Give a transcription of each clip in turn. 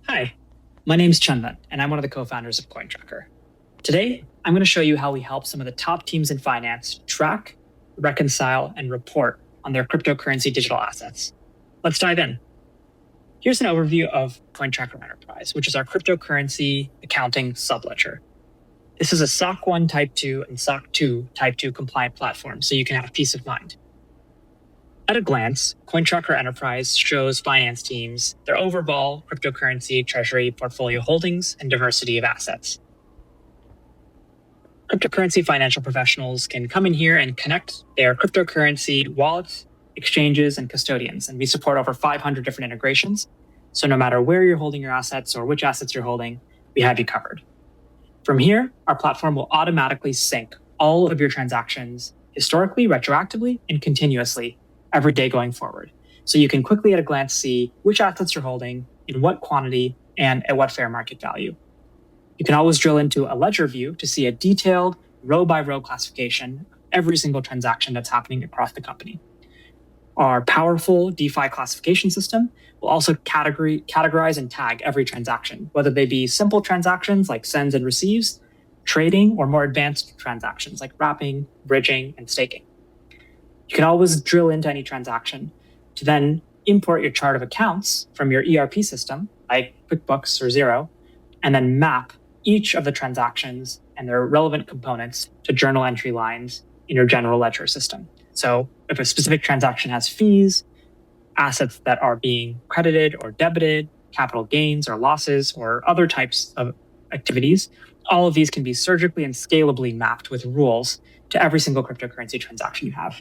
Hi, my name's Chandan, and I'm one of the co-founders of CoinTracker. Today, I'm going to show you how we help some of the top teams in finance track, reconcile, and report on their cryptocurrency digital assets. Let's dive in. Here's an overview of CoinTracker Enterprise, which is our cryptocurrency accounting subledger. This is a SOC 1 Type 2 and SOC 2 Type 2 compliant platform, so you can have peace of mind. At a glance, CoinTracker Enterprise shows finance teams their overall cryptocurrency treasury portfolio holdings and diversity of assets. Cryptocurrency financial professionals can come in here and connect their cryptocurrency wallets, exchanges, and custodians. And we support over 500 different integrations. So no matter where you're holding your assets or which assets you're holding, we have you covered. From here, our platform will automatically sync all of your transactions historically, retroactively, and continuously every day going forward. So you can quickly at a glance see which assets you're holding, in what quantity, and at what fair market value. You can always drill into a ledger view to see a detailed row-by-row classification of every single transaction that's happening across the company. Our powerful DeFi classification system will also categorize and tag every transaction, whether they be simple transactions like sends and receives, trading, or more advanced transactions like wrapping, bridging, and staking. You can always drill into any transaction to then import your chart of accounts from your ERP system, like QuickBooks or Xero, and then map each of the transactions and their relevant components to journal entry lines in your general ledger system. So if a specific transaction has fees, assets that are being credited or debited, capital gains or losses, or other types of activities, all of these can be surgically and scalably mapped with rules to every single cryptocurrency transaction you have.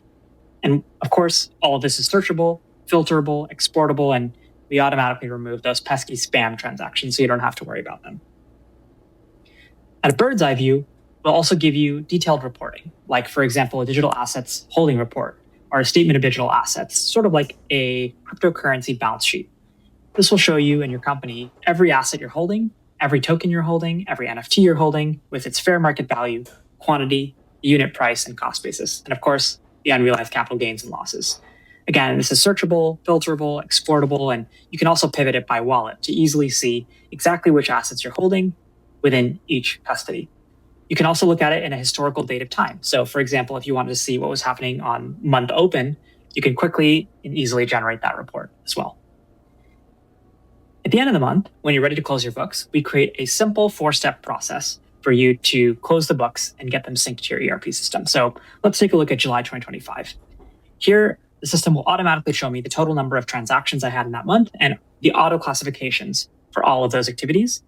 And of course, all of this is searchable, filterable, exportable, and we automatically remove those pesky spam transactions so you don't have to worry about them. At a bird's eye view, we'll also give you detailed reporting, like, for example, a digital assets holding report or a statement of digital assets, sort of like a cryptocurrency balance sheet. This will show you in your company every asset you're holding, every token you're holding, every NFT you're holding with its fair market value, quantity, unit price, and cost basis. And of course, the unrealized capital gains and losses. Again, this is searchable, filterable, exportable, and you can also pivot it by wallet to easily see exactly which assets you're holding within each custody. You can also look at it in a historical date of time. So for example, if you wanted to see what was happening on month open, you can quickly and easily generate that report as well. At the end of the month, when you're ready to close your books, we create a simple 4-step process for you to close the books and get them synced to your ERP system. So let's take a look at July 2025. Here, the system will automatically show me the total number of transactions I had in that month and the auto classifications for all of those activities.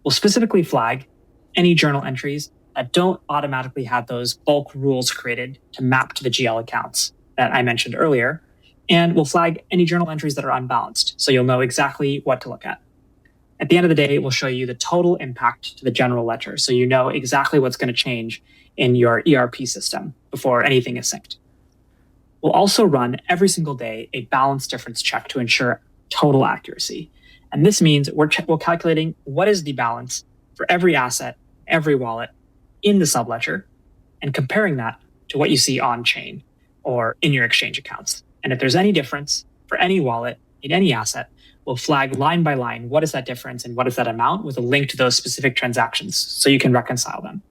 We'll specifically flag any journal entries that don't automatically have those bulk rules created to map to the GL accounts that I mentioned earlier. And we'll flag any journal entries that are unbalanced, so you'll know exactly what to look at. At the end of the day, we'll show you the total impact to the general ledger, so you know exactly what's going to change in your ERP system before anything is synced. We'll also run every single day a balance difference check to ensure total accuracy. And this means we're calculating what is the balance for every asset, every wallet in the subledger, and comparing that to what you see on chain or in your exchange accounts. And if there's any difference for any wallet in any asset, we'll flag line by line what is that difference and what is that amount with a link to those specific transactions so you can reconcile them.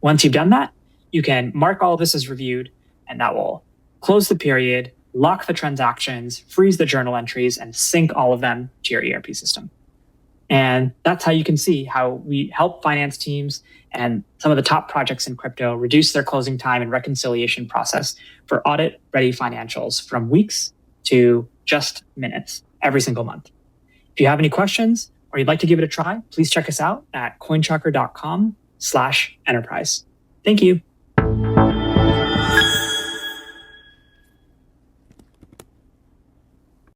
Once you've done that, you can mark all of this as reviewed, and that will close the period, lock the transactions, freeze the journal entries, and sync all of them to your ERP system. And that's how you can see how we help finance teams and some of the top projects in crypto reduce their closing time and reconciliation process for audit-ready financials from weeks to just minutes every single month. If you have any questions or you'd like to give it a try, please check us out at cointracker.com/enterprise. Thank you.